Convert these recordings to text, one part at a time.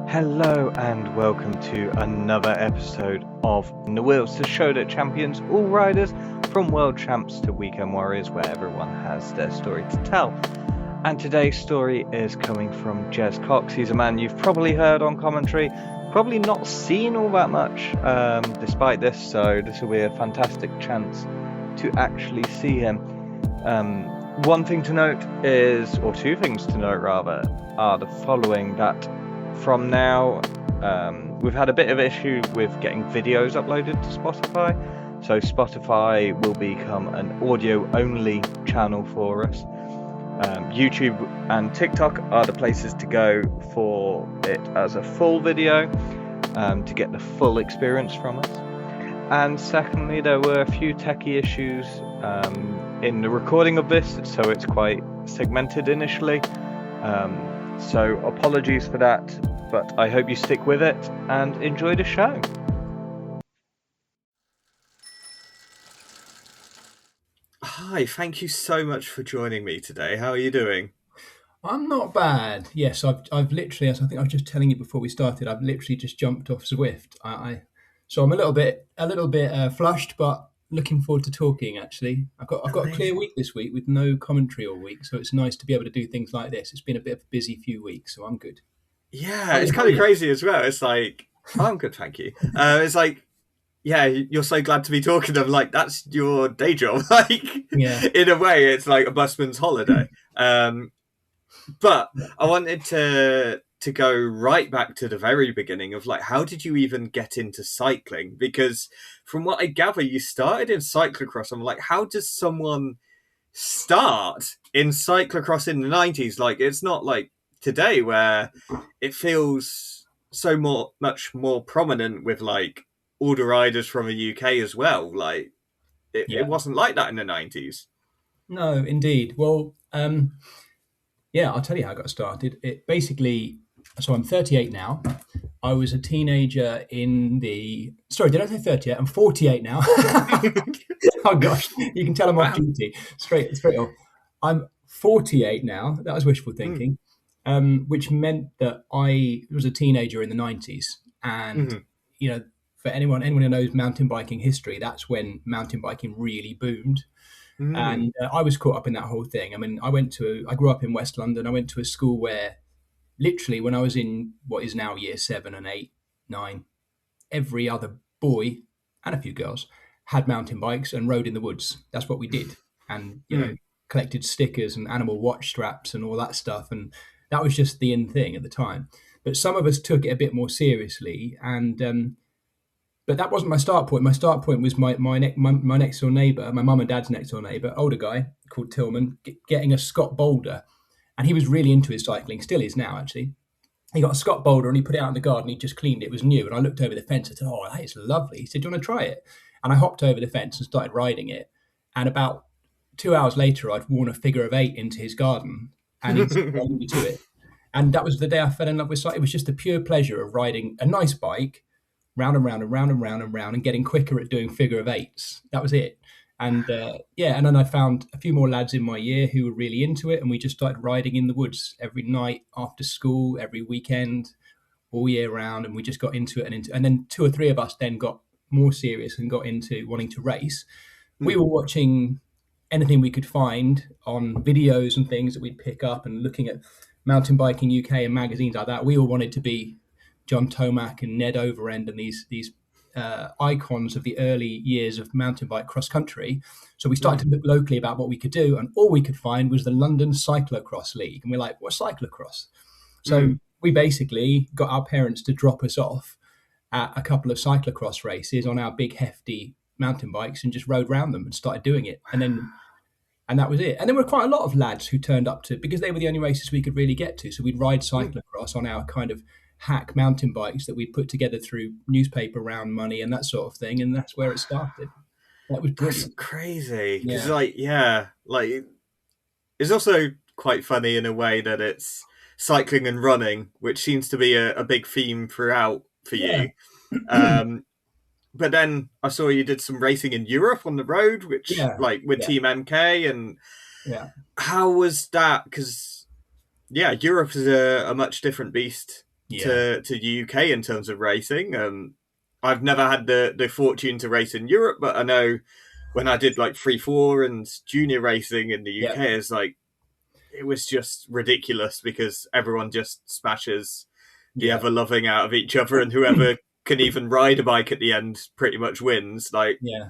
Hello and welcome to another episode of The Wheels, the show that champions all riders from world champs to weekend warriors, where everyone has their story to tell. And today's story is coming from Jez Cox. He's a man you've probably heard on commentary, probably not seen all that much despite this, so this will be a fantastic chance to actually see him. One thing to note is, or two things to note rather, are the following: that from now, we've had a bit of issue with getting videos uploaded to Spotify. So Spotify will become an audio-only channel for us. YouTube and TikTok are the places to go for it as a full video, to get the full experience from us. And secondly, there were a few techie issues in the recording of this, so it's quite segmented initially. So apologies for that, but I hope you stick with it and enjoy the show. Hi, thank you so much for joining me today. How are you doing? I'm not bad. Yes, I've literally, as I think I was just telling you before we started, I've literally just jumped off Zwift. So I'm a little bit flushed, but looking forward to talking. Actually, I've got a clear week this week with no commentary all week, so it's nice to be able to do things like this. It's been a bit of a busy few weeks, so I'm good. Yeah, it's kind of crazy as well. It's like, I'm good, thank you. It's like, yeah, you're so glad to be talking. I'm like, that's your day job. Like, yeah. In a way, it's like a busman's holiday. But I wanted to go right back to the very beginning of, like, how did you even get into cycling? Because from what I gather, you started in cyclocross. I'm like, how does someone start in cyclocross in the 90s? Like, it's not like today where it feels so much more prominent with, like, all the riders from the UK as well. Like, it wasn't like that in the 90s. No, indeed. Well, yeah, I'll tell you how I got started. It basically, so I'm 38 now. I was a teenager sorry, did I say 38? I'm 48 now. Oh gosh, you can tell I'm off duty. Straight off. I'm 48 now. That was wishful thinking, which meant that I was a teenager in the 90s. And, you know, for anyone who knows mountain biking history, that's when mountain biking really boomed. And I was caught up in that whole thing. I mean, I grew up in West London. I went to a school where literally when I was in what is now year 7 and 8, 9, every other boy and a few girls had mountain bikes and rode in the woods. That's what we did. And, you know, collected stickers and animal watch straps and all that stuff. And that was just the in thing at the time. But some of us took it a bit more seriously. And, but that wasn't my start point. My start point was my next door neighbour, my mum and dad's next door neighbour, older guy called Tillman, getting a Scott Boulder. And he was really into his cycling, still is now, actually. He got a Scott Boulder and he put it out in the garden. He just cleaned it. It was new. And I looked over the fence and said, oh, that is lovely. He said, do you want to try it? And I hopped over the fence and started riding it. And about 2 hours later, I'd worn a figure of 8 into his garden. And he'd run me to it. And that was the day I fell in love with cycling. It was just the pure pleasure of riding a nice bike, round and round and round and round and round, and getting quicker at doing figure of 8s. That was it. And and then I found a few more lads in my year who were really into it, and we just started riding in the woods every night after school, every weekend, all year round, and we just got into it. And then 2 or 3 of us then got more serious and got into wanting to race. We were watching anything we could find on videos and things that we'd pick up, and looking at Mountain Biking UK and magazines like that. We all wanted to be John Tomac and Ned Overend and these icons of the early years of mountain bike cross country. So we started to look locally about what we could do, and all we could find was the London Cyclocross League. And we're like, what's cyclocross? So we basically got our parents to drop us off at a couple of cyclocross races on our big hefty mountain bikes and just rode around them and started doing it. And that was it. And there were quite a lot of lads who turned up because they were the only races we could really get to. So we'd ride cyclocross on our kind of hack mountain bikes that we put together through newspaper round money and that sort of thing, and that's where it started. That was brilliant. That's crazy because it's also quite funny in a way that it's cycling and running, which seems to be a big theme throughout for you. But then I saw you did some racing in Europe on the road, which with Team MK, and how was that? Because Europe is a much different beast Yeah. to the UK in terms of racing. I've never had the fortune to race in Europe, but I know when I did like 3-4 and junior racing in the Yeah. UK, it's like it was just ridiculous because everyone just smashes the Yeah. ever loving out of each other, and whoever can even ride a bike at the end pretty much wins. Like, Yeah.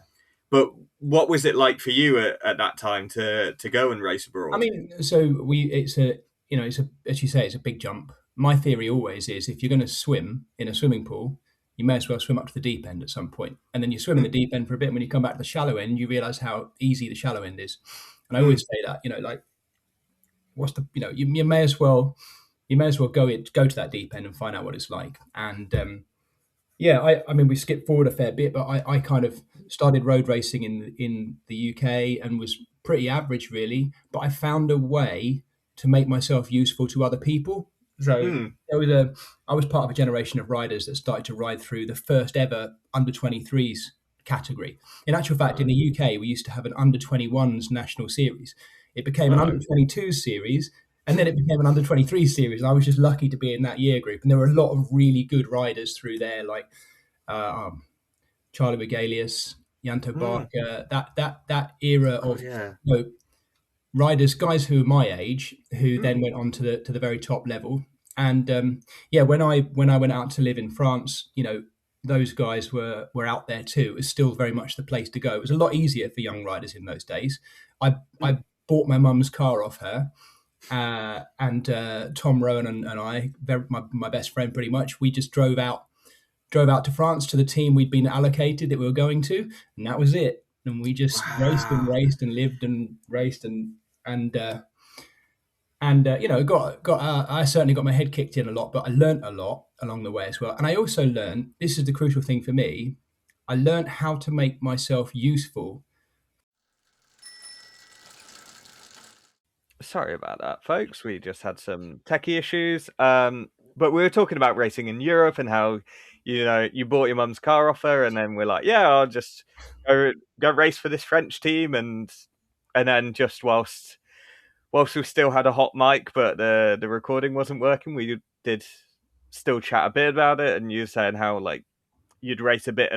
but what was it like for you at that time to go and race I abroad? mean, so it's a, it's a, as you say, it's a big jump. My theory always is if you're going to swim in a swimming pool, you may as well swim up to the deep end at some point. And then you swim in the Mm, deep end for a bit. And when you come back to the shallow end, you realize how easy the shallow end is. And I mm, always say that, like, what's the, you may as well, go to that deep end and find out what it's like. And yeah, I mean, we skipped forward a fair bit, but I kind of started road racing in the UK and was pretty average, really. But I found a way to make myself useful to other people. So mm, I was part of a generation of riders that started to ride through the first ever under 23s category. In actual fact, in the UK, we used to have an under 21s national series. It became an under oh, 22s series, and then it became an under 23 series. And I was just lucky to be in that year group. And there were a lot of really good riders through there, like Charlie Regalius, Yanto mm, Barker, that era oh of, yeah. riders, guys who were my age, who Mm, then went on to the very top level. And yeah, when I went out to live in France, those guys were out there too. It was still very much the place to go. It was a lot easier for young riders in those days. I mm. bought my mum's car off her, and Tom Rowan and I, my best friend, pretty much, we just drove out to France to the team we'd been allocated that we were going to, and that was it. And we just raced and Wow. raced and lived and raced and got I certainly got my head kicked in a lot, but I learnt a lot along the way as well. And I also learned, this is the crucial thing for me, I learnt how to make myself useful. Sorry about that, folks. We just had some techie issues. But we were talking about racing in Europe and how, you bought your mum's car off her, and then we're like, yeah, I'll just go race for this French team, and then just whilst we still had a hot mic, but the recording wasn't working, we did still chat a bit about it, and you were saying how like you'd race a bit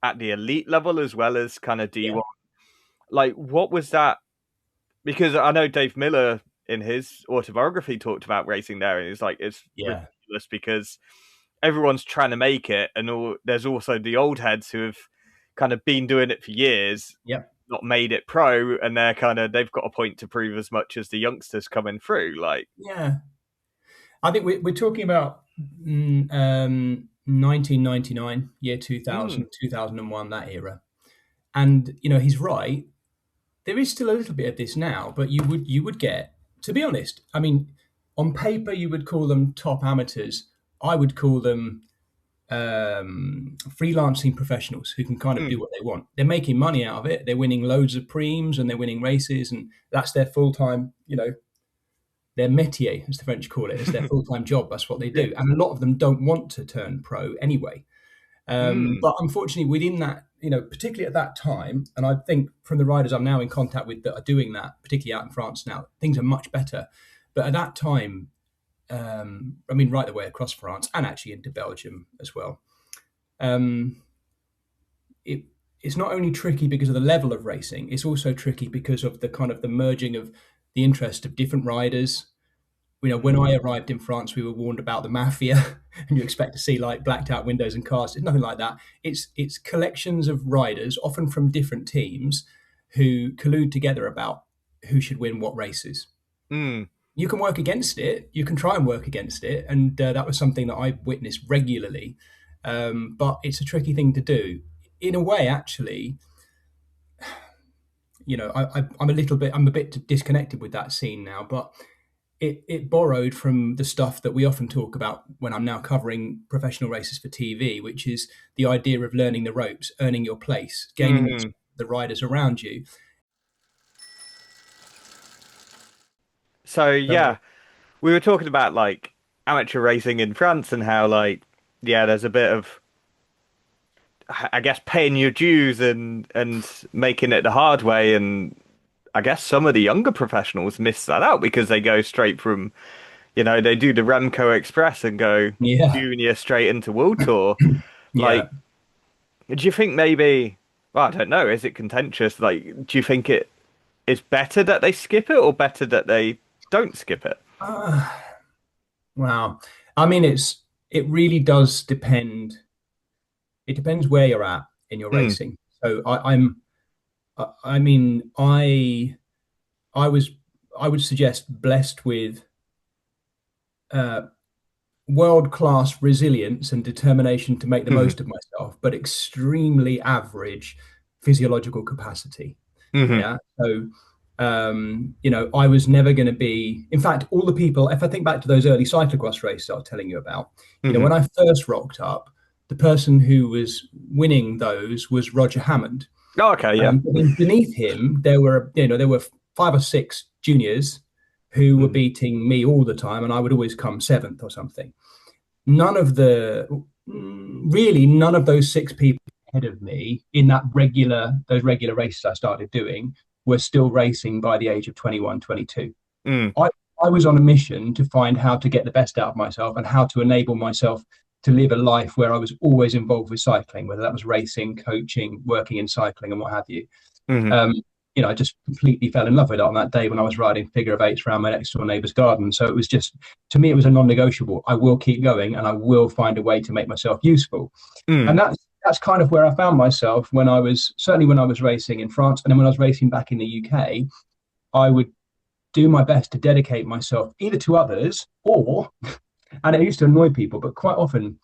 at the elite level as well as kind of Yeah, D1. Like, what was that? Because I know Dave Miller in his autobiography talked about racing there, and it's like it's yeah, ridiculous because everyone's trying to make it, and there's also the old heads who have kind of been doing it for years, yep, not made it pro, and they've got a point to prove as much as the youngsters coming through. Like, yeah. I think we're talking about 1999, year mm, 2000, 2001, that era. And he's right. There is still a little bit of this now, but you would get, to be honest, I mean, on paper you would call them top amateurs. I would call them freelancing professionals who can kind of mm, do what they want. They're making money out of it. They're winning loads of preems and they're winning races, and that's their full time. Their métier, as the French call it, is their full time job. That's what they Yeah. do, and a lot of them don't want to turn pro anyway. mm, But unfortunately, within that, particularly at that time, and I think from the riders I'm now in contact with that are doing that, particularly out in France now, things are much better. But at that time, I mean, right the way across France and actually into Belgium as well, um, it, it's not only tricky because of the level of racing, it's also tricky because of the kind of the merging of the interest of different riders. When I Mm, arrived in France, we were warned about the mafia, and you expect to see like blacked out windows and cars. It's nothing like that. It's collections of riders, often from different teams, who collude together about who should win what races. mm. You can work against it. You can try and work against it, and that was something that I witnessed regularly. But it's a tricky thing to do. In a way, actually, I'm a bit disconnected with that scene now, but it borrowed from the stuff that we often talk about when I'm now covering professional races for TV, which is the idea of learning the ropes, earning your place, gaining Hmm. the riders around you. So So yeah, we were talking about like amateur racing in France and how like yeah, there's a bit of I guess paying your dues and making it the hard way, and I guess some of the younger professionals miss that out because they go straight from they do the Remco Express and go Yeah, junior straight into World Tour. yeah. Like, do you think maybe, well, I don't know, is it contentious? Like, do you think it is better that they skip it or better that they don't skip it? Uh, wow. I mean, it really does depend. It depends where you're at in your Mm, racing. So I mean, I was, I would suggest blessed with uh, world-class resilience and determination to make the hmm most of myself, but extremely average physiological capacity. hmm Yeah. So, I was never going to be, in fact, all the people, if I think back to those early cyclocross races I was telling you about, hmm when I first rocked up, the person who was winning those was Roger Hammond. Oh, okay, yeah. But then beneath him, there were 5 or 6 juniors who were Mm, beating me all the time, and I would always come seventh or something. None of the really none of those 6 people ahead of me in those regular races I started doing were still racing by the age of 21, 22. mm, I, I was on a mission to find how to get the best out of myself and how to enable myself to live a life where I was always involved with cycling, whether that was racing, coaching, working in cycling, and what have you. hmm Um, I just completely fell in love with it on that day when I was riding figure of eights around my next door neighbour's garden. So it was just, to me, it was a non-negotiable. I will keep going, and I will find a way to make myself useful. mm, And that's kind of where I found myself when I was certainly when I was racing in France, and then when I was racing back in the UK. I would do my best to dedicate myself either to others or, and it used to annoy people, but quite often,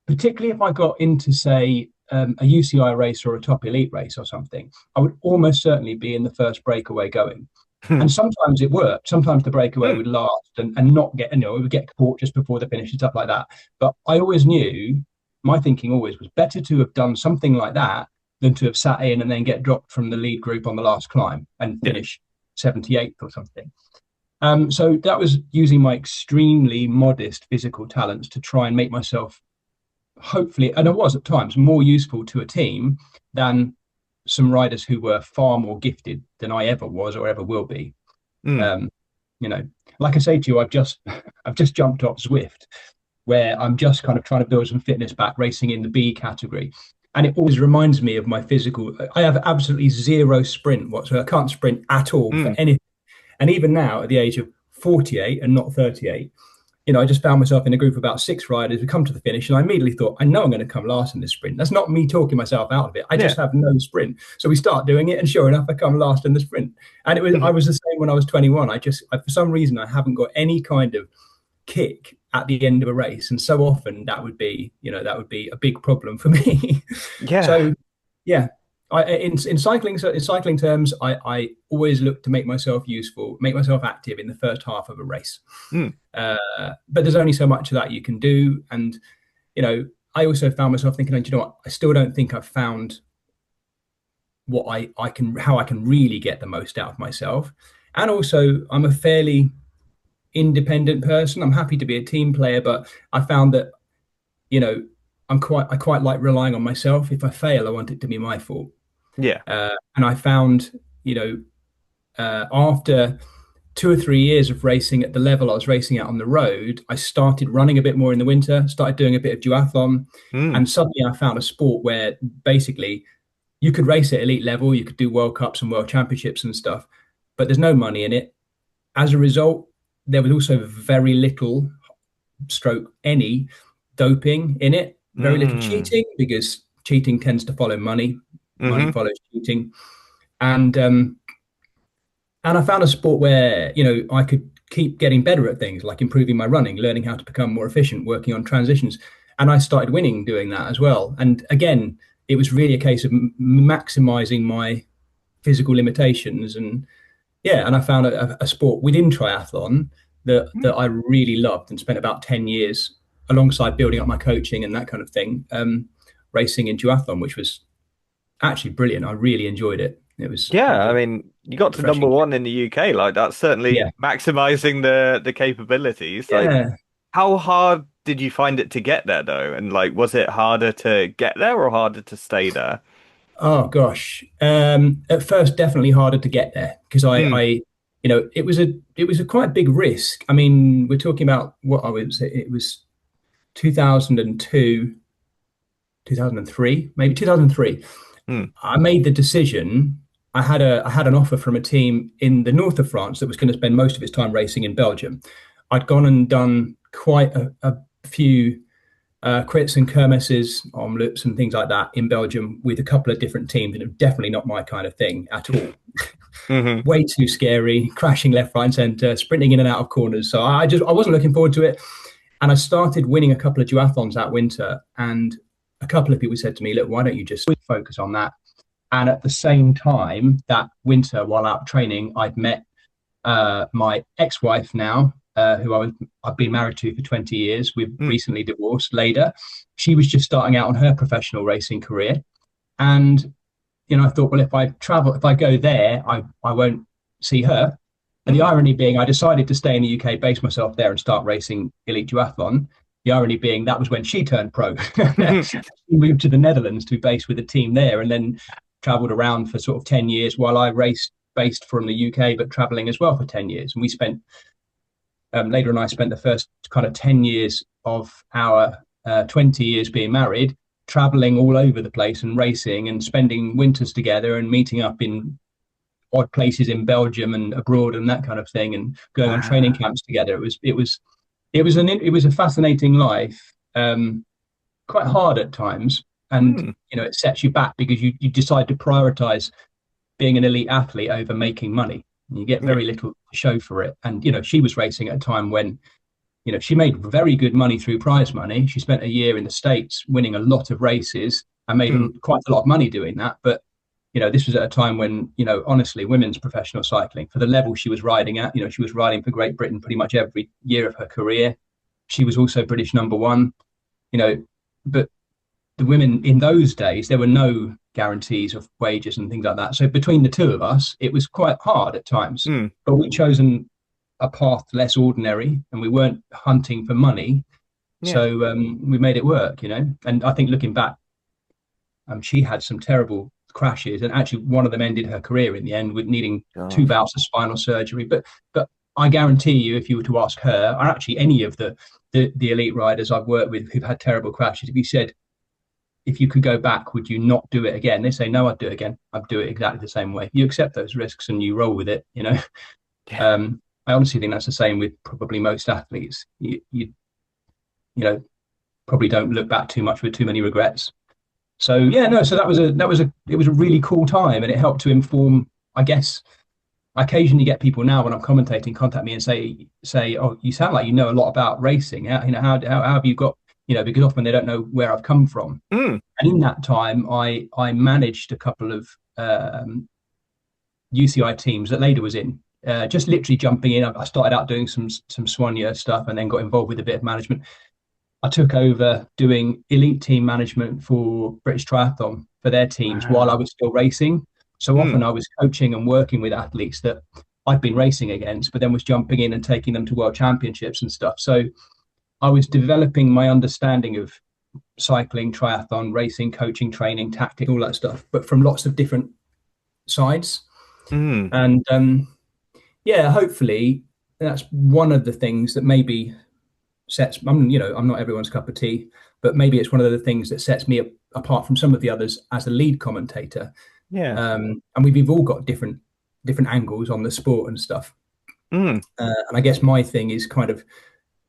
particularly if I got into, say, a UCI race or a top elite race or something, I would almost certainly be in the first breakaway going. hmm And sometimes it worked. Sometimes the breakaway mm. would last and not get, it would get caught just before the finish and stuff like that. But I always knew, my thinking always was better to have done something like that than to have sat in and then get dropped from the lead group on the last climb and Yeah. finish 78th or something. So that was using my extremely modest physical talents to try and make myself, hopefully, and it was at times, more useful to a team than some riders who were far more gifted than I ever was or ever will be. Mm. Um, you know, like I say to you, I've just jumped off Zwift, where I'm just kind of trying to build some fitness back, racing in the B category. And it always reminds me of my physical. I have absolutely zero sprint whatsoever. I can't sprint at all for Mm. anything. And even now, at the age of 48 and not 38, I just found myself in a group of about 6 riders. We come to the finish, and I immediately thought, I know I'm going to come last in this sprint. That's not me talking myself out of it. I Yeah. just have no sprint. So we start doing it, and sure enough, I come last in the sprint. And I Mhm. was the same when I was 21. For some reason, I haven't got any kind of kick at the end of a race, and so often that would be a big problem for me. Yeah. So yeah, in cycling terms, I always look to make myself useful, make myself active in the first half of a race. Mm. But there's only so much of that you can do, and I also found myself thinking, you know what, I still don't think I've found what I can how I can really get the most out of myself. And also, I'm a fairly independent person. I'm happy to be a team player, but I found that you know I quite like relying on myself. If I fail, I want it to be my fault. Yeah. And I found, after 2 or 3 years of racing at the level I was racing at on the road, I started running a bit more in the winter, started doing a bit of duathlon, Mm. and suddenly I found a sport where basically you could race at elite level, you could do World Cups and World Championships and stuff, but there's no money in it. As a result, there was also very little, stroke any, doping in it, very little Mm. cheating because cheating tends to follow money, money hmm follows cheating, and I found a sport where I could keep getting better at things like improving my running, learning how to become more efficient, working on transitions, and I started winning doing that as well. And again, it was really a case of maximizing my physical limitations, and yeah, and I found a sport within triathlon that I really loved and spent about 10 years alongside building up my coaching and that kind of thing, racing in duathlon, which was actually brilliant. I really enjoyed it. It was Yeah, I mean, you got to number refreshing. one in the UK. Like that's certainly Yeah, maximizing the capabilities. Like, yeah. how hard did you find it to get there though? And like, was it harder to get there or harder to stay there? Oh gosh. At first, definitely harder to get there because I, Mm. I it was a quite big risk. I mean, we're talking about what I would say it was 2002, 2003, maybe 2003. I made the decision. I had an offer from a team in the north of France that was going to spend most of its time racing in Belgium. I'd gone and done quite a few crits and kermesses, omloops and things like that in Belgium with a couple of different teams, and it was definitely not my kind of thing at all. Way too scary, crashing left, right, and centre, sprinting in and out of corners. So I wasn't looking forward to it. And I started winning a couple of duathlons that winter, and a couple of people said to me, "Look, why don't you just focus on that?" And at the same time, that winter, while out training, I'd met my ex-wife now, who I've been married to for 20 years. We've recently divorced. Leda, she was just starting out on her professional racing career, and I thought, well, if I go there, I won't see her. And the irony being, I decided to stay in the UK, base myself there, and start racing elite duathlon. The irony being that was when she turned pro. She moved to the Netherlands to base with a team there, and then travelled around for sort of 10 years while I raced based from the UK, but travelling as well for 10 years. And we spent, Leda and I spent the first kind of 10 years of our 20 years being married, travelling all over the place and racing and spending winters together and meeting up in odd places in Belgium and abroad and that kind of thing, and going on training camps together. It was a fascinating life, quite hard at times, and it sets you back because you decide to prioritize being an elite athlete over making money. You get very little to show for it. And she was racing at a time when she made very good money through prize money. She spent a year in the States winning a lot of races and made quite a lot of money doing that. But this was at a time when, honestly, women's professional cycling, for the level she was riding at, she was riding for Great Britain pretty much every year of her career. She was also British number one, but the women in those days, there were no guarantees of wages and things like that. So between the two of us, it was quite hard at times, but we'd chosen a path less ordinary, and we weren't hunting for money. So we made it work, and I think looking back, she had some terrible crashes, and actually one of them ended her career in the end with needing 2 bouts of spinal surgery. But I guarantee you, if you were to ask her, or actually any of the elite riders I've worked with who've had terrible crashes, if you said, if you could go back, would you not do it again? They say, no, I'd do it again. I'd do it exactly the same way. You accept those risks and you roll with it, I honestly think that's the same with probably most athletes. You probably don't look back too much with too many regrets. So so it was a really cool time, and it helped to inform, I guess. I occasionally get people now when I'm commentating contact me and say, oh, you sound like you know a lot about racing. How have you got, because often they don't know where I've come from. And in that time, I managed a couple of UCI teams that Leda was in, just literally jumping in. I started out doing some Soignier stuff and then got involved with a bit of management. I took over doing elite team management for British Triathlon for their teams while I was still racing. So often I was coaching and working with athletes that I'd been racing against, but then was jumping in and taking them to world championships and stuff. So I was developing my understanding of cycling, triathlon, racing, coaching, training, tactic, all that stuff, but from lots of different sides. And hopefully that's one of the things that maybe sets, I'm not everyone's cup of tea, but maybe it's one of the things that sets me apart from some of the others as a lead commentator. And we've all got different angles on the sport and stuff. And I guess my thing is kind of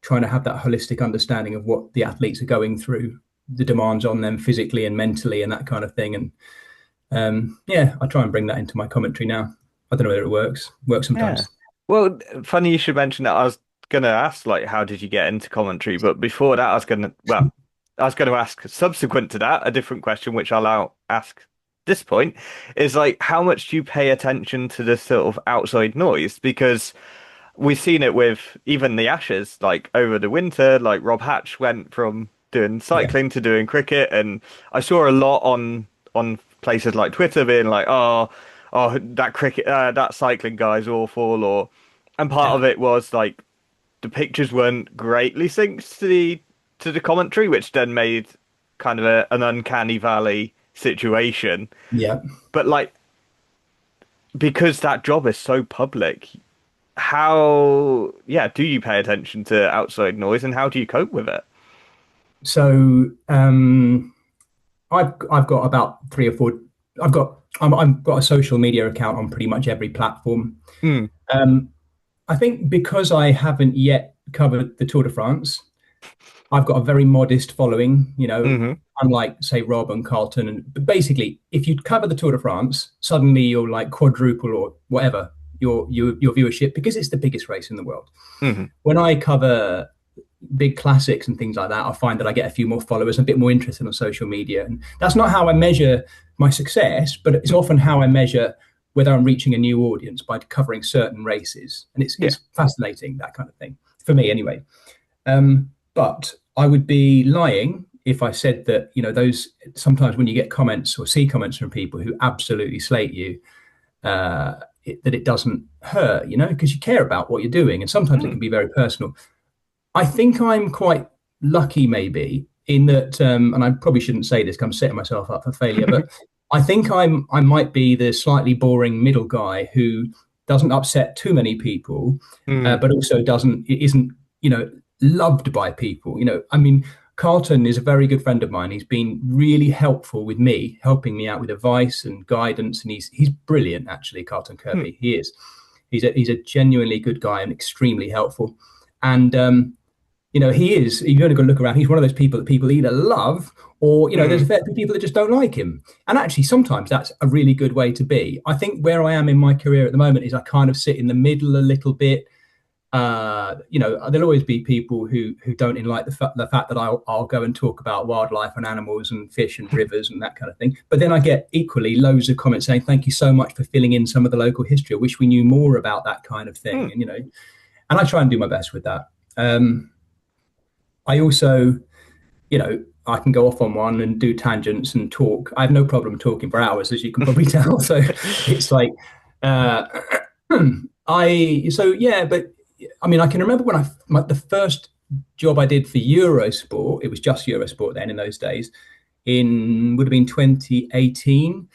trying to have that holistic understanding of what the athletes are going through, the demands on them physically and mentally and that kind of thing. And I try and bring that into my commentary now. I don't know whether it works sometimes. Well, funny you should mention that. I was going to ask, how did you get into commentary? But before that, I was going to ask, subsequent to that, a different question, which I'll ask this point, is how much do you pay attention to the sort of outside noise? Because we've seen it with even the Ashes, over the winter, Rob Hatch went from doing cycling to doing cricket. And I saw a lot on places like Twitter being oh, that cricket, that cycling guy's awful. And part of it was the pictures weren't greatly synced to the commentary, which then made kind of an uncanny valley situation. Yeah. But because that job is so public, how, yeah, do you pay attention to outside noise, and how do you cope with it? So I've got about three or four. I've got a social media account on pretty much every platform. Mm. I think because I haven't yet covered the Tour de France, I've got a very modest following, Hmm. unlike say Rob and Carlton. But basically, if you cover the Tour de France, suddenly you're like quadruple or whatever your viewership, because it's the biggest race in the world. Hmm. When I cover big classics and things like that, I find that I get a few more followers, a bit more interested on social media. And that's not how I measure my success, but it's often how I measure whether I'm reaching a new audience by covering certain races. And it's fascinating, that kind of thing, for me anyway. But I would be lying if I said that, those sometimes when you get comments or see comments from people who absolutely slate you, that it doesn't hurt, because you care about what you're doing. And sometimes it can be very personal. I think I'm quite lucky, maybe, in that, and I probably shouldn't say this because I'm setting myself up for failure, but I think I might be the slightly boring middle guy who doesn't upset too many people, but also isn't, loved by people. I mean, Carlton is a very good friend of mine. He's been really helpful with me, helping me out with advice and guidance, and he's brilliant, actually. Carlton Kirby, he is. He's a genuinely good guy and extremely helpful. And he is. You've only got to look around. He's one of those people that people either love or, there's a fair few people that just don't like him. And actually, sometimes that's a really good way to be. I think where I am in my career at the moment is I kind of sit in the middle a little bit. There'll always be people who don't like the fact that I'll go and talk about wildlife and animals and fish and rivers and that kind of thing. But then I get equally loads of comments saying, thank you so much for filling in some of the local history. I wish we knew more about that kind of thing. And, and I try and do my best with that. I also, I can go off on one and do tangents and talk. I have no problem talking for hours, as you can probably tell. So it's like, but I mean, I can remember when the first job I did for Eurosport, it was just Eurosport then in those days, would have been 2018.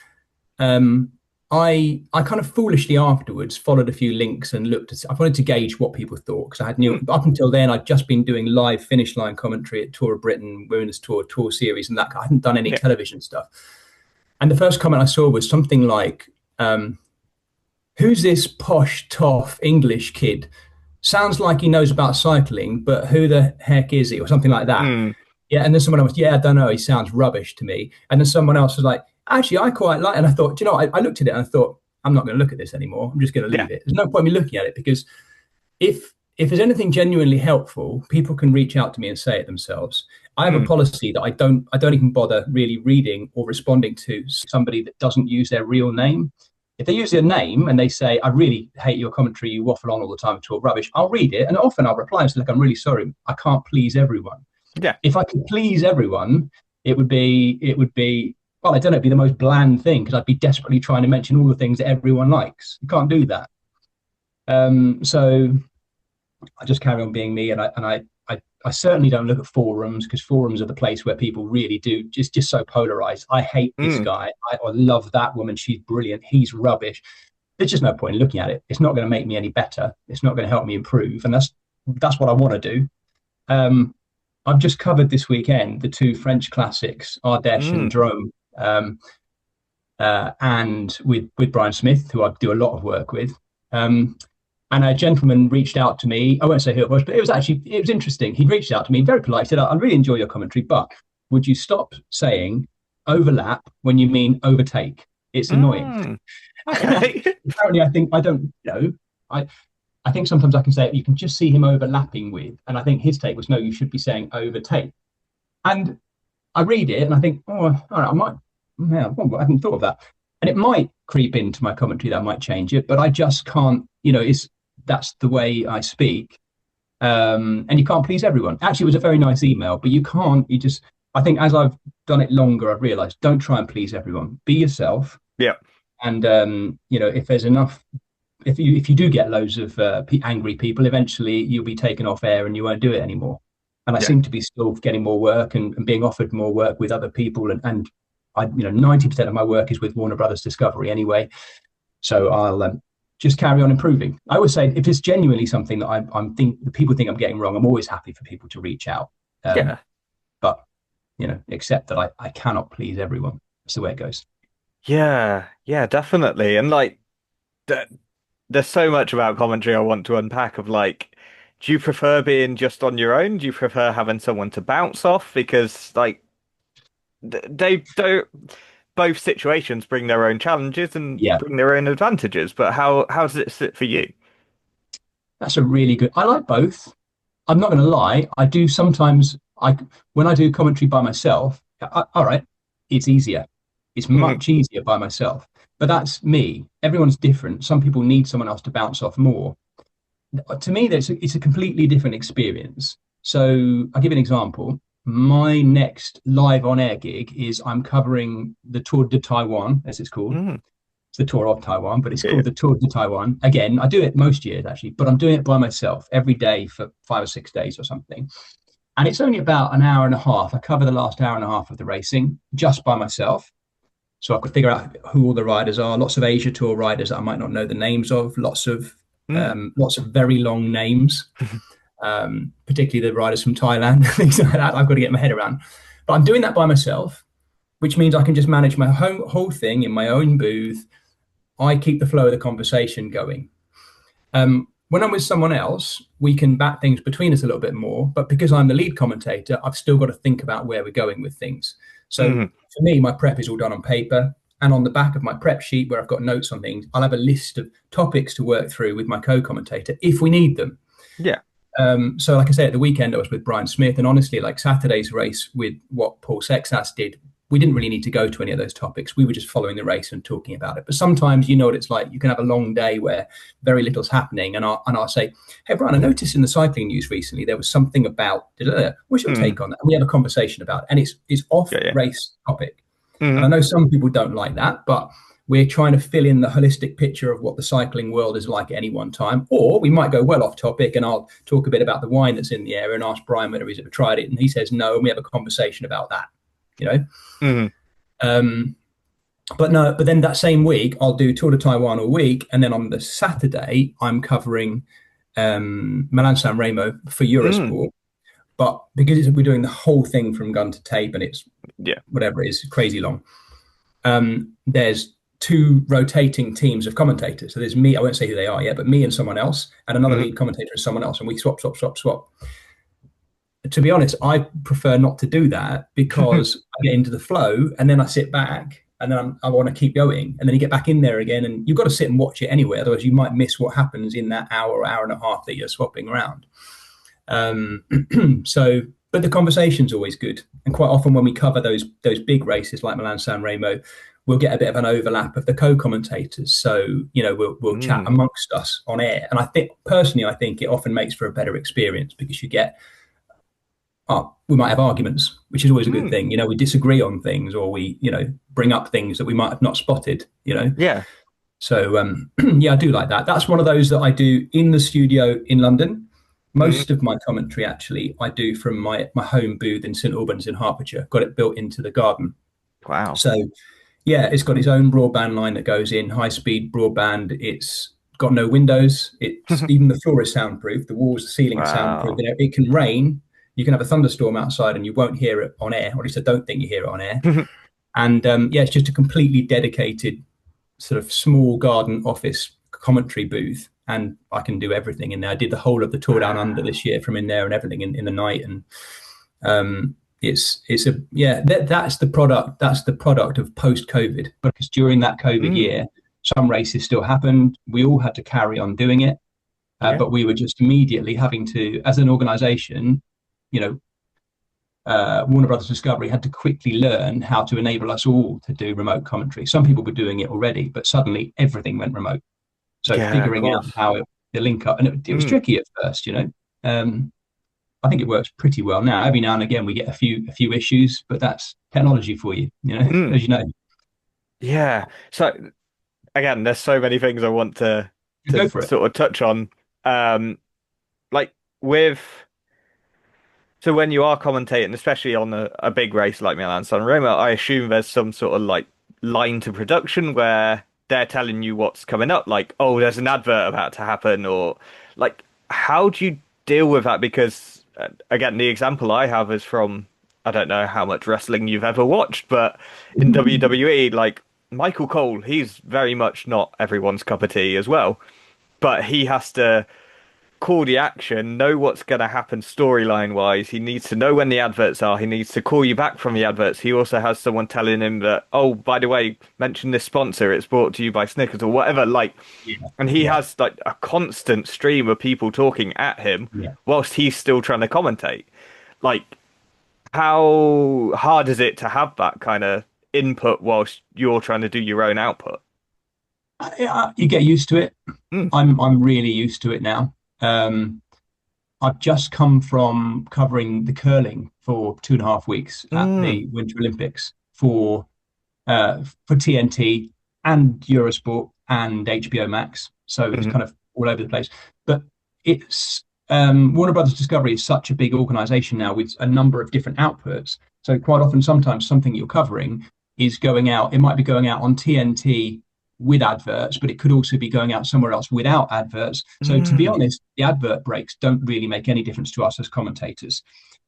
I kind of foolishly afterwards followed a few links and I wanted to gauge what people thought, because I had up until then I'd just been doing live finish line commentary at Tour of Britain, Women's Tour series, and that I hadn't done any television stuff. And the first comment I saw was something like, who's this posh, toff English kid? Sounds like he knows about cycling, but who the heck is he? Or something like that. Yeah, and then someone else, I don't know, he sounds rubbish to me. And then someone else was like, actually, I quite like it. And I thought, I looked at it and I thought, I'm not going to look at this anymore. I'm just going to leave it. There's no point in me looking at it, because if there's anything genuinely helpful, people can reach out to me and say it themselves. I have a policy that I don't even bother really reading or responding to somebody that doesn't use their real name. If they use their name and they say, I really hate your commentary, you waffle on all the time, talk rubbish, I'll read it. And often I'll reply and say, look, I'm really sorry, I can't please everyone. Yeah. If I could please everyone, it would be, well, I don't know, it'd be the most bland thing, because I'd be desperately trying to mention all the things that everyone likes. You can't do that. So I just carry on being me, and I certainly don't look at forums, because forums are the place where people really do just so polarized. I hate this guy. I love that woman. She's brilliant. He's rubbish. There's just no point in looking at it. It's not going to make me any better. It's not going to help me improve. And that's what I want to do. I've just covered this weekend the two French classics, Ardèche and Drôme, and with Brian Smith, who I do a lot of work with. And a gentleman reached out to me. I won't say who it was, but it was interesting. He reached out to me, very polite. He said, I really enjoy your commentary, but would you stop saying overlap when you mean overtake? It's annoying. Okay. Apparently, I think sometimes I can say it, you can just see him overlapping with, and I think his take was, no, you should be saying overtake. And I read it and I think, all right, I hadn't thought of that. And it might creep into my commentary, that might change it, but I just can't, that's the way I speak. And you can't please everyone. Actually, it was a very nice email, but I think as I've done it longer, I've realized, don't try and please everyone. Be yourself. Yeah. And, if there's enough, if you do get loads of angry people, eventually you'll be taken off air and you won't do it anymore. And I seem to be still getting more work and being offered more work with other people. And I, 90% of my work is with Warner Brothers Discovery anyway. So just carry on improving. I always say if it's genuinely something that I'm think people think I'm getting wrong, I'm always happy for people to reach out. Yeah. But accept that I cannot please everyone. That's the way it goes. Yeah, yeah, definitely. And like th there's so much about commentary I want to unpack of like, do you prefer being just on your own? Do you prefer having someone to bounce off? Because like they don't both situations bring their own challenges and Yeah, bring their own advantages. But how does it sit for you? that's a really good. I like both. I'm not going to lie. I do sometimes. When I do commentary by myself, all right, it's easier. It's Mhm. much easier by myself. But that's me. Everyone's different. Some people need someone else to bounce off more. To me, it's a completely different experience. So I'll give you an example. My next live on air gig is I'm covering the Tour de Taiwan, as it's called. Mhm. It's the Tour of Taiwan, but it's Yeah, called the Tour de Taiwan. Again, I do it most years actually, but I'm doing it by myself every day for 5 or 6 days or something. And it's only about an hour and a half. I cover the last hour and a half of the racing just by myself. So I could figure out who all the riders are. Lots of Asia Tour riders that I might not know the names of. yeah. Lots of very long names, particularly the riders from Thailand, things like that. I've got to get my head around. But I'm doing that by myself, which means I can just manage my whole thing in my own booth. I keep the flow of the conversation going. When I'm with someone else, we can bat things between us a little bit more. But because I'm the lead commentator, I've still got to think about where we're going with things. So Mhm. for me, my prep is all done on paper. And on the back of my prep sheet, where I've got notes on things, I'll have a list of topics to work through with my co-commentator if we need them. Yeah. So, like I say, at the weekend, I was with Brian Smith, and honestly, like Saturday's race with what Paul Sexas did, we didn't really need to go to any of those topics. We were just following the race and talking about it. But sometimes, you know what it's like. You can have a long day where very little's happening, and I'll say, "Hey, Brian, I noticed in the cycling news recently there was something about. What's your Mhm. take on that?" And we have a conversation about it, and it's off Yeah, yeah. race topic. And I Mhm. know some people don't like that, but we're trying to fill in the holistic picture of what the cycling world is like at any one time. Or we might go well off topic and I'll talk a bit about the wine that's in the area and ask Brian whether he's ever tried it. And he says no, and we have a conversation about that, you know? Mhm. Um, but no, but then that same week, I'll do Tour de Taiwan all week. And then on the Saturday, I'm covering Milan San Remo for Mhm. Eurosport. But because we're doing the whole thing from gun to tape and it's Yeah. whatever it is, crazy long, there's two rotating teams of commentators. So there's me, I won't say who they are yet, but me and someone else, and another Mhm. lead commentator and someone else, and we swap, swap, swap, swap. To be honest, I prefer not to do that because I get into the flow and then I sit back and then I want to keep going. And then you get back in there again, and you've got to sit and watch it anyway. Otherwise, you might miss what happens in that hour and a half that you're swapping around. Um, so, but the conversation's always good. And quite often when we cover those big races like Milan San Remo, we'll get a bit of an overlap of the co-commentators. So, we'll chat Mhm. amongst us on air. And I think it often makes for a better experience because we might have arguments, which is always a good Mhm. thing. We disagree on things or we, bring up things that we might have not spotted. Yeah. So yeah, I do like that. That's one of those that I do in the studio in London. Mhm. Most of my commentary actually I do from my home booth in St Albans in Hertfordshire. Got it built into the garden. Wow. So yeah, it's got its own broadband line that goes in, high speed broadband. It's got no windows. It's even the floor is soundproof. The walls, the ceiling are soundproof. Wow. It can rain. You can have a thunderstorm outside and you won't hear it on air, or at least I don't think you hear it on air. And yeah, it's just a completely dedicated sort of small garden office commentary booth, and I can do everything in there. I did the whole of the tour down under Wow. this year from in there and everything in the night. And it's a yeah that's the product of post COVID, because during that COVID Mm. year, some races still happened. We all had to carry on doing it, Yeah. but we were just immediately having to, as an organization, you know, Warner Brothers Discovery had to quickly learn how to enable us all to do remote commentary. Some people were doing it already, but suddenly everything went remote. So Yeah, of figuring out course. the link up, and it was Mm. tricky at first. Um, I think it works pretty well now. Every now and again, we get a few issues, but that's technology for you, Mm. as you know. Yeah. So again, there's so many things I want to Go for it. sort of touch on. Um, like with so when you are commentating, especially on a big race like Milan San Remo, I assume there's some sort of like line to production where they're telling you what's coming up, like, oh, there's an advert about to happen, or like, how do you deal with that? Because again, the example I have is from, I don't know how much wrestling you've ever watched, but in WWE, like Michael Cole, he's very much not everyone's cup of tea as well, but he has to call the action, know what's going to happen storyline wise. He needs to know when the adverts are. He needs to call you back from the adverts. He also has someone telling him that, oh, by the way, mention this sponsor. It's brought to you by Snickers or whatever. Like, and he has like a constant stream of people talking at him whilst he's still trying to commentate. Like, how hard is it to have that kind of input whilst you're trying to do your own output? You get used to it. Mm. I'm really used to it now. I've just come from covering the curling for 2.5 weeks at the Winter Olympics for TNT and Eurosport and HBO Max. So it's kind of all over the place. But it's Warner Brothers Discovery is such a big organization now with a number of different outputs. So quite often, sometimes something you're covering is going out. It might be going out on TNT with adverts, but it could also be going out somewhere else without adverts. So to be honest, the advert breaks don't really make any difference to us as commentators.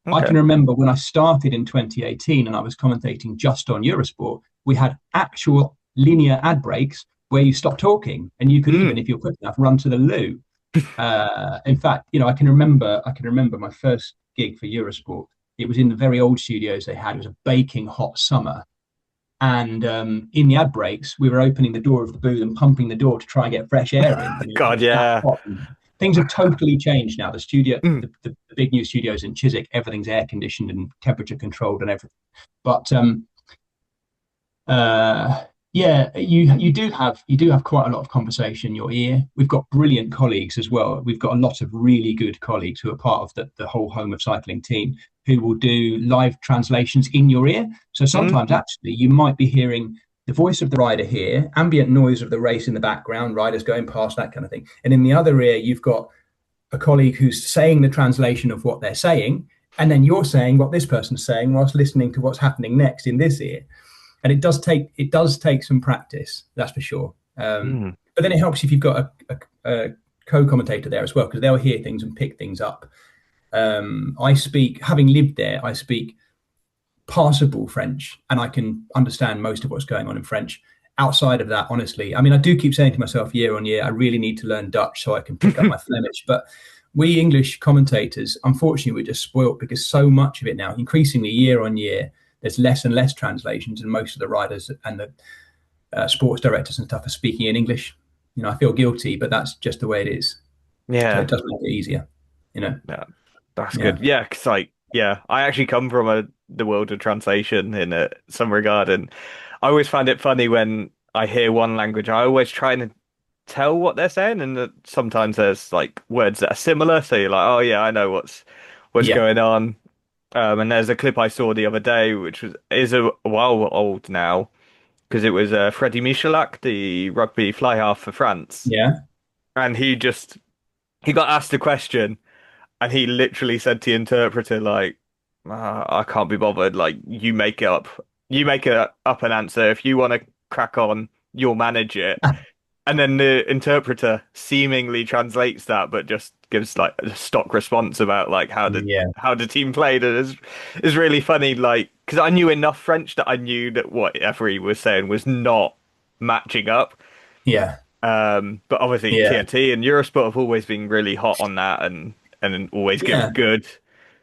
I can remember when I started in 2018 and I was commentating just on Eurosport, we had actual linear ad breaks where you stop talking and you could even, if you're quick enough, run to the loo. In fact, I can remember my first gig for Eurosport. It was in the very old studios they had. It was a baking hot summer. And in the ad breaks, we were opening the door of the booth and pumping the door to try and get fresh air in. God, yeah. Things have totally changed now. The studio, the big new studios in Chiswick, everything's air conditioned and temperature controlled and everything. But you do have quite a lot of conversation in your ear. We've got brilliant colleagues as well. We've got a lot of really good colleagues who are part of the whole Home of Cycling team who will do live translations in your ear. So sometimes actually you might be hearing the voice of the rider here, ambient noise of the race in the background, riders going past, that kind of thing. And in the other ear, you've got a colleague who's saying the translation of what they're saying, and then you're saying what this person's saying whilst listening to what's happening next in this ear. And it does take some practice, that's for sure. But then it helps if you've got a co-commentator there as well, because they'll hear things and pick things up. Having lived there, I speak passable French, and I can understand most of what's going on in French. Outside of that, honestly, I mean, I do keep saying to myself year on year, I really need to learn Dutch so I can pick up my Flemish. But we English commentators, unfortunately, we're just spoilt because so much of it now, increasingly year on year, there's less and less translations, and most of the riders and the sports directors and stuff are speaking in English. I feel guilty, but that's just the way it is. Yeah, so it does make it easier. Yeah, that's good. Yeah, because I actually come from the world of translation in some regard, and I always find it funny when I hear one language. I always try and tell what they're saying, and sometimes there's like words that are similar, so you're like, oh yeah, I know what's going on. And there's a clip I saw the other day, which is a while old now, because it was Freddie Michalak, the rugby fly half for France. Yeah. And he got asked a question, and he literally said to the interpreter, like, I can't be bothered. Like, you make up an answer. If you want to crack on, you'll manage it. And then the interpreter seemingly translates that, but just gives like a stock response about like how the team played. And it's really funny, like, because I knew enough French that I knew that whatever he was saying was not matching up. Yeah. But obviously TNT and Eurosport have always been really hot on that and always give good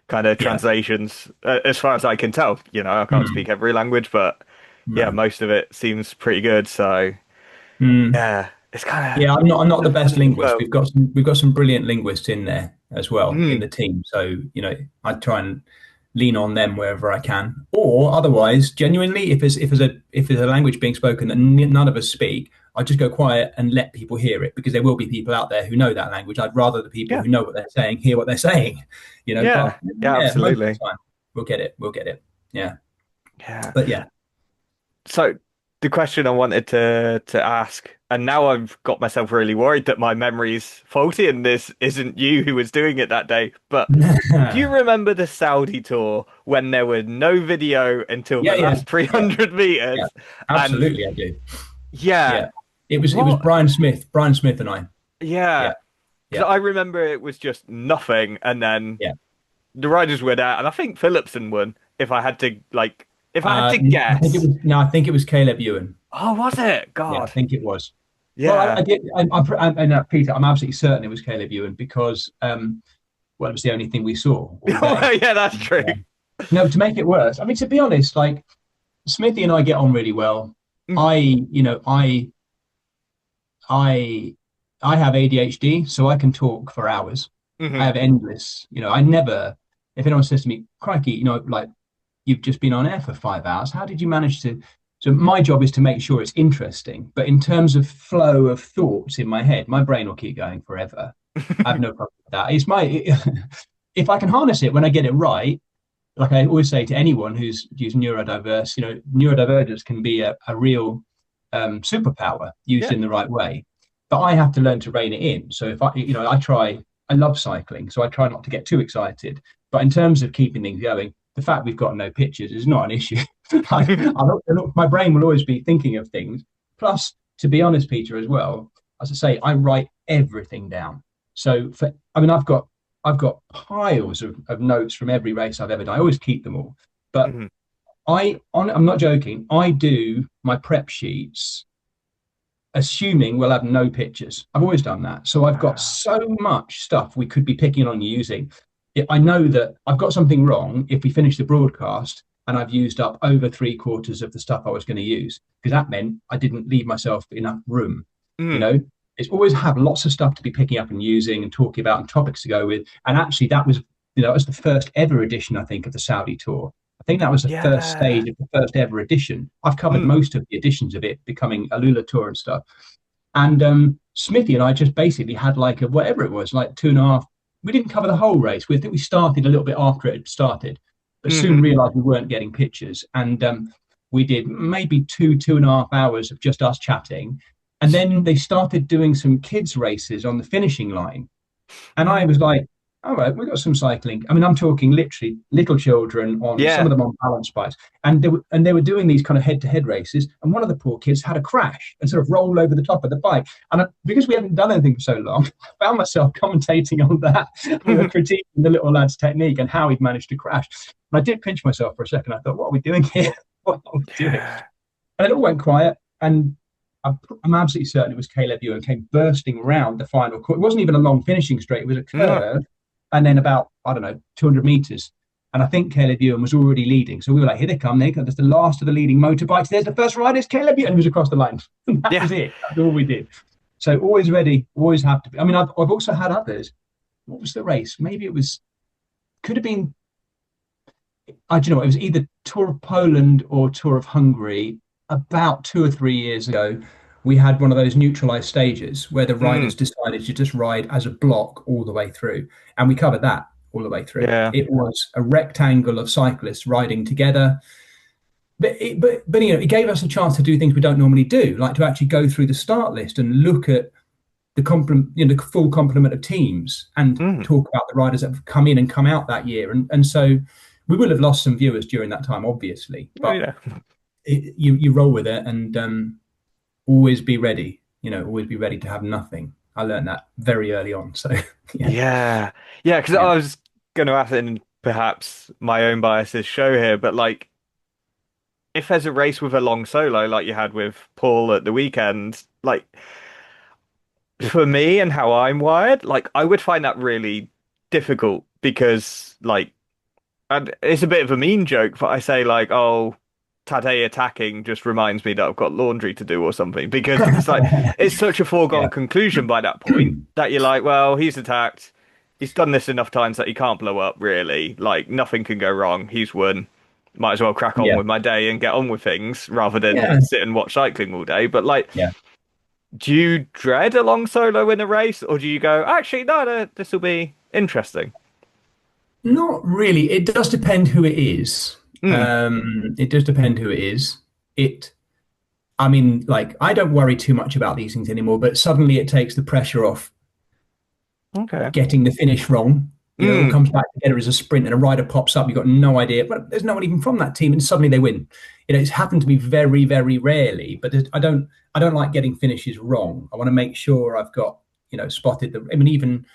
kind of translations, as far as I can tell. I can't speak every language, but most of it seems pretty good. So. Yeah, it's kind of I'm not the best linguist. We've got some brilliant linguists in there as well in the team. So I try and lean on them wherever I can. Or otherwise, genuinely, if there's a language being spoken that none of us speak, I just go quiet and let people hear it, because there will be people out there who know that language. I'd rather the people who know what they're saying hear what they're saying. Absolutely. Most of the time, we'll get it. Yeah. But So the question I wanted to ask, and now I've got myself really worried that my memory's faulty and this isn't you who was doing it that day, but do you remember the Saudi tour when there was no video until the last 300 meters? Yeah. Absolutely, I do. Yeah. It was What? Brian Smith and I. Yeah, Yeah, because yeah, I remember it was just nothing, and then yeah. the riders were there, and I think Phillipson won. If I had to I think it guess. was no, I think it was Caleb Ewan. Oh, was it? Yeah, I God. think it was. Well, Yeah. I did. Peter, I'm absolutely certain it was Caleb Ewan because well, it was the only thing we saw all day. Yeah, that's true. Yeah. No, to make it worse, I mean, to be honest, like Smithy and I get on really well. Mm, I, you know, I, I have ADHD, so I can talk for hours. I mhm. have endless, I never, if anyone says to me, crikey, like you've just been on air for 5 hours. How did you manage to? So my job is to make sure it's interesting. But in terms of flow of thoughts in my head, my brain will keep going forever. I have no problem with that. If I can harness it when I get it right, like I always say to anyone who's neurodiverse, neurodivergence can be a real superpower used Yeah. in the right way. But I have to learn to rein it in. So if I love cycling, so I try not to get too excited. But in terms of keeping things going, the fact we've got no pictures is not an issue. My brain will always be thinking of things. Plus, to be honest, Peter, as well, as I say, I write everything down. So I've got piles of notes from every race I've ever done. I always keep them all. But Mhm. I'm not joking. I do my prep sheets assuming we'll have no pictures. I've always done that. So I've got Ah, so much stuff we could be picking on and using. I know that I've got something wrong if we finish the broadcast and I've used up over 3/4 of the stuff I was going to use, because that meant I didn't leave myself enough room. You mm. know, it's always have lots of stuff to be picking up and using and talking about and topics to go with. And actually, that was the first ever edition, I think, of the Saudi tour. I think that was the first Yeah. stage of the first ever edition. I've covered Mm. most of the editions of it, becoming a Lula tour and stuff. And Smithy and I just basically had like a whatever it was, like 2.5. We didn't cover the whole race. I think we started a little bit after it had started, but soon Mhm. realised we weren't getting pictures. And we did maybe 2.5 hours of just us chatting. And then they started doing some kids' races on the finishing line. And I was like, all right, we've got some cycling. I mean, I'm talking literally little children on some Yeah. of them on balance bikes. And they were doing these kind of head-to-head races. And one of the poor kids had a crash and sort of rolled over the top of the bike. And because we hadn't done anything for so long, I found myself commentating on that, Mhm. critiquing the little lad's technique and how he'd managed to crash. And I did pinch myself for a second. I thought, what are we doing here? What are we doing? Yeah. And it all went quiet. And I'm absolutely certain it was Caleb Ewan came bursting round the final course. It wasn't even a long finishing straight. It was a No. curve and then about, I don't know, 200 meters. And I think Caleb Ewan was already leading. So we were like, here they come. There's the last of the leading motorbikes. There's the first rider. It's Caleb Ewan. And he was across the line. And that Yeah. was it. That's all we did. So always ready, always have to be. I mean, I've also had others. What was the race? Maybe could have been, I don't know, it was either Tour of Poland or Tour of Hungary about 2 or 3 years ago. We had one of those neutralized stages where the Mm. riders decided to just ride as a block all the way through. And we covered that all the way through. Yeah. It was a rectangle of cyclists riding together. But it gave us a chance to do things we don't normally do, like to actually go through the start list and look at the full complement of teams and Mm. talk about the riders that have come in and come out that year. And so we will have lost some viewers during that time, obviously, Oh, but yeah. you roll with it and always be ready. Always be ready to have nothing. I learned that very early on. So yeah, Yeah. Yeah, because yeah, I was going to ask, and perhaps my own biases show here, but like, if there's a race with a long solo, like you had with Paul at the weekend, like, for me and how I'm wired, like, I would find that really difficult because, like, and it's a bit of a mean joke, but I say, like, oh, Tadej attacking just reminds me that I've got laundry to do or something because it's like, it's such a foregone yeah, conclusion by that point that you're like, well, he's attacked. He's done this enough times that he can't blow up, really. Like, nothing can go wrong. He's won. Might as well crack on yeah, with my day and get on with things rather than yeah, sit and watch cycling all day. But, like, yeah. do you dread a long solo in a race or do you go, actually, no, this will be interesting? Not really. It does depend who it is. Hmm. It does depend who it is. It I mean, like, I don't worry too much about these things anymore, but suddenly it takes the pressure off Okay. getting the finish wrong. You know, it all comes back together as a sprint, and a rider pops up. You've got no idea, but there's no one even from that team, and suddenly they win. You know, it's happened to me very, very rarely. But I don't like getting finishes wrong. I want to make sure I've got, you know, spotted the. I mean, even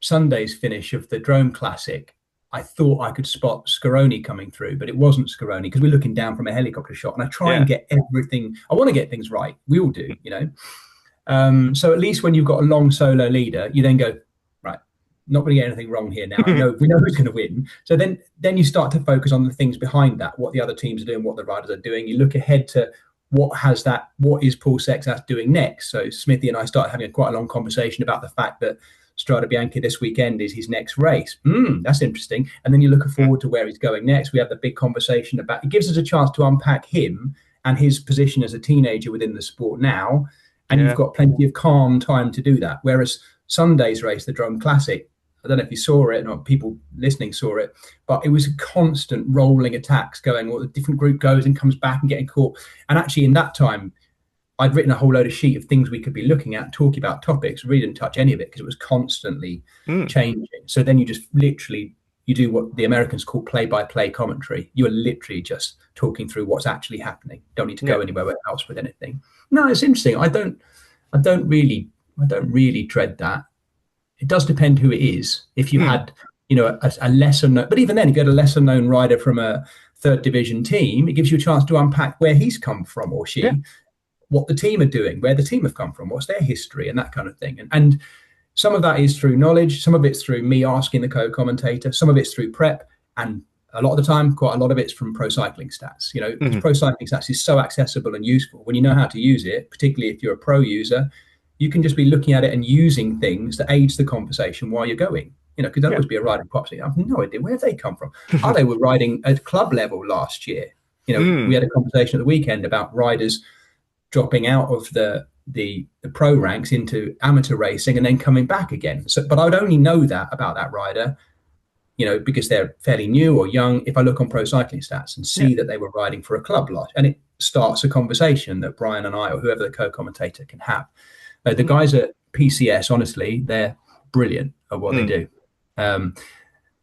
Sunday's finish of the Drome Classic, I thought I could spot Scaroni coming through, but it wasn't Scaroni because we're looking down from a helicopter shot. And I try and get everything. I want to get things right. We all do, you know. So at least when you've got a long solo leader, you then go, right, not going to get anything wrong here now. We know who's going to win. So then you start to focus on the things behind that, what the other teams are doing, what the riders are doing. You look ahead to what is Paul Sexas doing next. So Smithy and I started having quite a long conversation about the fact that Strade Bianche this weekend is his next race. That's interesting. And then you look forward to where he's going next. We have the big conversation about, it gives us a chance to unpack him and his position as a teenager within the sport now. And you've got plenty of calm time to do that. Whereas Sunday's race, the Drome Classic, I don't know if you saw it or people listening saw it, but it was a constant rolling attacks going, or the different group goes and comes back and getting caught. And actually in that time, I'd written a whole load of sheet of things we could be looking at, talking about topics. Really didn't touch any of it because it was constantly changing. So then you just literally, you do what the Americans call play-by-play commentary. You are literally just talking through what's actually happening. Don't need to go anywhere else with anything. No, it's interesting. I don't really dread that. It does depend who it is. If you had, you know, a lesser known, but even then, if you had a lesser known rider from a third division team, it gives you a chance to unpack where he's come from or she. What the team are doing, where the team have come from, what's their history, and that kind of thing. And some of that is through knowledge, some of it's through me asking the co-commentator, some of it's through prep, and a lot of the time, quite a lot of it's from Pro Cycling Stats. You know, Pro Cycling Stats is so accessible and useful. When you know how to use it, particularly if you're a pro user, you can just be looking at it and using things that aids the conversation while you're going. You know, because there'll always be a rider who pops in. I have no idea where have they come from. They were riding at club level last year. You know, we had a conversation at the weekend about riders dropping out of the pro ranks into amateur racing and then coming back again. So, but I would only know that about that rider, you know, because they're fairly new or young, if I look on Pro Cycling Stats and see that they were riding for a club lot, and it starts a conversation that Brian and I or whoever the co-commentator can have. The guys at PCS, honestly, they're brilliant at what they do. I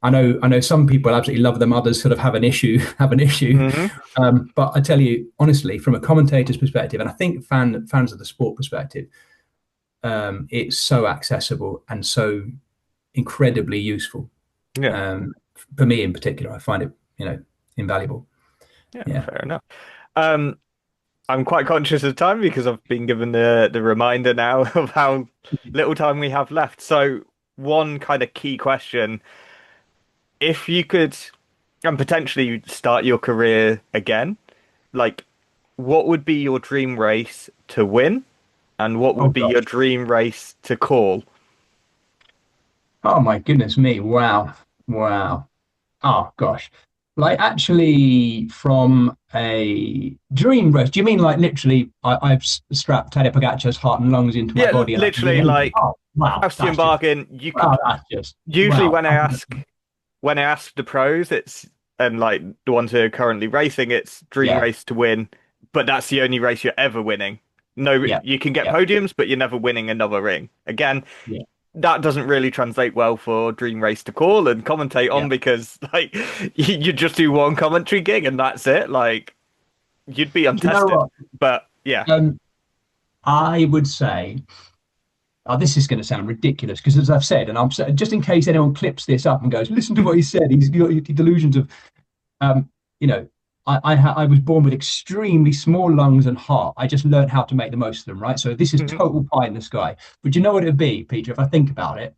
know some people absolutely love them, others sort of have an issue. But I tell you, honestly, from a commentator's perspective, and I think fans of the sport perspective, it's so accessible and so incredibly useful. For me in particular, I find it, you know, invaluable. Fair enough. I'm quite conscious of time because I've been given the reminder now of how little time we have left. So one kind of key question: if you could, and potentially start your career again, like, what would be your dream race to win, and what would be your dream race to call? Oh my goodness me! Wow. Oh gosh. Like, actually, from a dream race, do you mean like literally I've strapped Tadej Pogacar's heart and lungs into my body? Literally, Sebastian Bargain. You could, usually when I ask the pros, it's, and like the ones who are currently racing, it's dream race to win, but that's the only race you're ever winning. No, you can get podiums, but you're never winning another ring. Again, that doesn't really translate well for dream race to call and commentate on, because like you just do one commentary gig and that's it. Like, you'd be untested. You know, but I would say, this is going to sound ridiculous because, as I've said, and I'm just in case anyone clips this up and goes, listen to what he said, he's got delusions of, you know, I was born with extremely small lungs and heart. I just learned how to make the most of them, right? So this is total pie in the sky. But you know what it would be, Peter, if I think about it?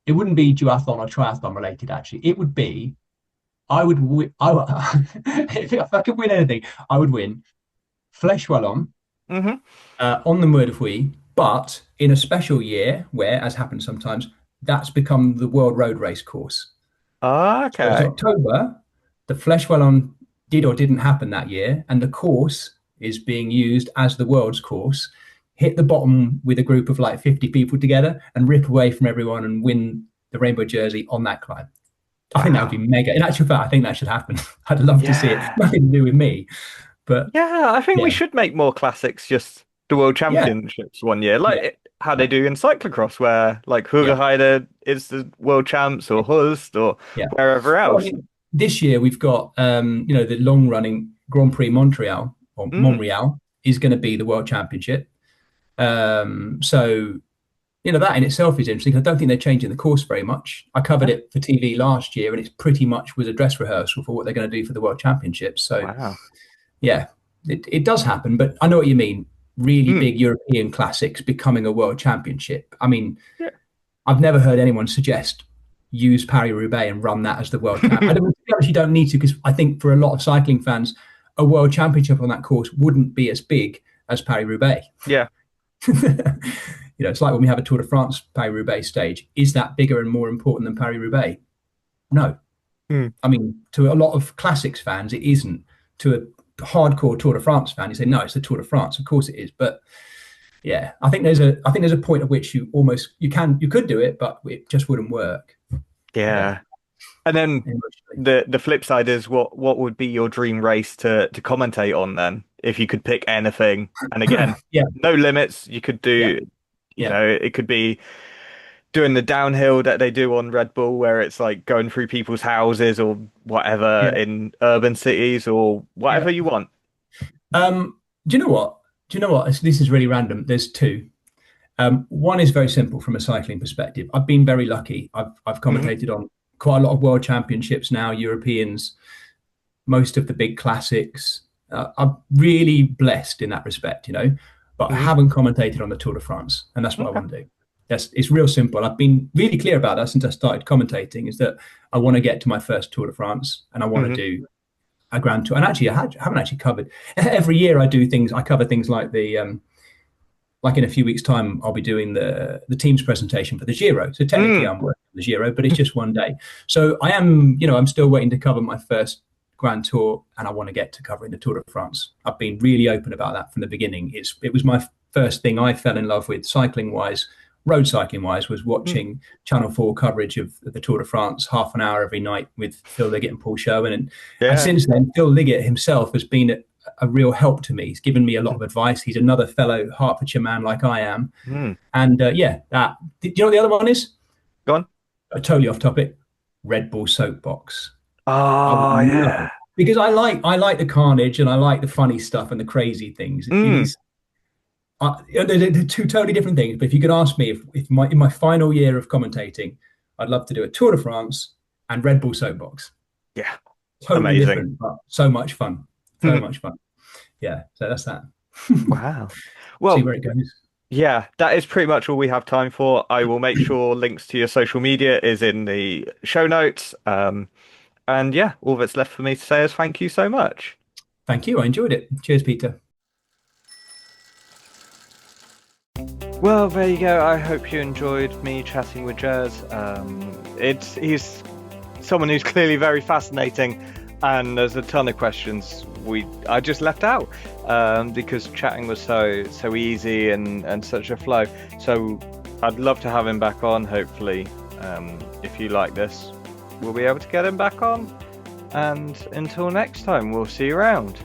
It wouldn't be duathlon or triathlon related, actually. It would be, if I could win anything, I would win Flèche Wallonne on the Mur de Huy, but in a special year where, as happens sometimes, that's become the World Road Race course. Okay. So it's October, the Flèche Wallonne did or didn't happen that year, and the course is being used as the world's course. Hit the bottom with a group of like 50 people together and rip away from everyone and win the rainbow jersey on that climb. I think that would be mega. In actual fact, I think that should happen. I'd love to see it. Nothing to do with me, but I think we should make more classics, just the World Championships one year. Like, how they do in cyclocross, where like Yeah. Hoogerheide is the world champs, or Hust, or Yeah. wherever Well, I else. mean, this year we've got the long running Grand Prix Montreal or Mm, Montreal is going to be the world championship. So that in itself is interesting. I don't think they're changing the course very much. I covered it for TV last year, and it's pretty much was a dress rehearsal for what they're going to do for the world championships. So wow. yeah, it does happen, but I know what you mean. Really Mm, big European classics becoming a world championship. I mean, yeah. I've never heard anyone suggest use Paris-Roubaix and run that as the world champ. I don't, to be honest, you don't need to, because I think for a lot of cycling fans, a world championship on that course wouldn't be as big as Paris-Roubaix. Yeah. It's like when we have a Tour de France Paris-Roubaix stage. Is that bigger and more important than Paris-Roubaix? No. Mm. I mean, to a lot of classics fans, it isn't. To a hardcore Tour de France fan, you say, no, it's the Tour de France. Of course it is. But yeah, I think there's a point at which you could do it, but it just wouldn't work. Yeah. And then the flip side is what would be your dream race to commentate on then, if you could pick anything? And again, no limits. You could do, it could be doing the downhill that they do on Red Bull, where it's like going through people's houses or whatever in urban cities, or whatever you want. Do you know what? This is really random. There's two. One is very simple from a cycling perspective. I've been very lucky. I've commentated on quite a lot of world championships now, Europeans, most of the big classics. I'm really blessed in that respect, but I haven't commentated on the Tour de France, and that's what I want to do. It's real simple. I've been really clear about that since I started commentating, is that I want to get to my first Tour de France, and I want to do a Grand Tour. And actually, I haven't actually covered. Every year I do things. I cover things like like in a few weeks' time, I'll be doing the team's presentation for the Giro. So technically I'm working on the Giro, but it's just one day. So I am, I'm still waiting to cover my first Grand Tour, and I want to get to covering the Tour de France. I've been really open about that from the beginning. It was my first thing I fell in love with cycling-wise, road cycling-wise, was watching Channel 4 coverage of the Tour de France, half an hour every night with Phil Liggett and Paul Sherwin. And since then, Phil Liggett himself has been a real help to me. He's given me a lot of advice. He's another fellow Hertfordshire man like I am. And do you know what the other one is? Go on. Totally off topic. Red Bull Soapbox. Oh, yeah. Because I like the carnage, and I like the funny stuff and the crazy things. They're two totally different things. But if you could ask me if in my final year of commentating, I'd love to do a Tour de France and Red Bull Soapbox. Yeah. Totally amazing. Different, but so much fun. So much fun. Yeah. So that's that. Wow. Well, see where it goes. Yeah, that is pretty much all we have time for. I will make sure links to your social media is in the show notes. And yeah, all that's left for me to say is thank you so much. Thank you. I enjoyed it. Cheers, Peter. Well, there you go. I hope you enjoyed me chatting with Jez. He's someone who's clearly very fascinating, and there's a ton of questions I just left out because chatting was so easy and such a flow. So I'd love to have him back on. Hopefully, if you like this, we'll be able to get him back on. And until next time, we'll see you around.